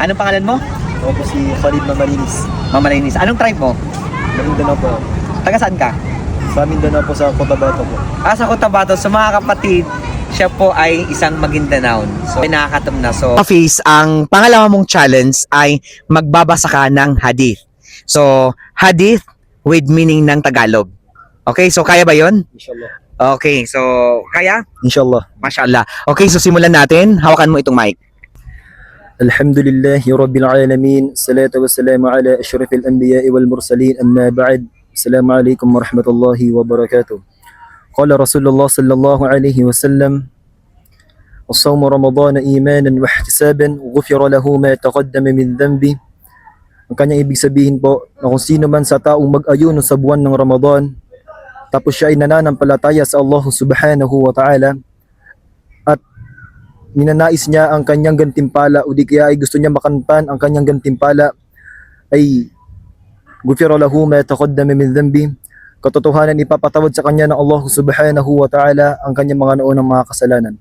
Anong pangalan mo? Ako po si Khalid Mamalinis. Mamalinis. Anong tribe mo? Mindanao po. Taga saan ka? Sa Mindanao po, sa Cotabato po. Sa Cotabato. So mga kapatid, siya po ay isang Maguindanaon. So nakakatam na. So Hafiz, ang pangalawa mong challenge ay magbabasa ka ng hadith. So hadith with meaning ng Tagalog. Okay, so kaya ba 'yon? Inshallah. Okay, so kaya? Inshallah. Mashallah. Okay, so simulan natin. Hawakan mo itong mic. Alhamdulillahi Rabbil Alamin. Salatu wassalamu ala ashrafil anbiya'i wal mursalin. Amma ba'd. Assalamualaikum warahmatullahi wabarakatuh. Qala Rasulullah sallallahu alaihi wasallam: "As-sawmu Ramadan imanan wa ihtisaban, ghufira lahu ma taqaddama min dhanbi." Ang kanyang ibig sabihin po na kung sino man sa taong mag-ayuno sa buwan ng Ramadan, tapos siya ay nananampalataya sa Allah subhanahu wa ta'ala at ninanais niya ang kanyang gantimpala o di kaya ay gusto niya makamtan ang kanyang gantimpala, ay ghufira lahu ma taqaddama min dhanbi. Katotohanan ipapatawad sa kanya ng Allah subhanahu wa ta'ala ang kanyang mga naunang mga kasalanan.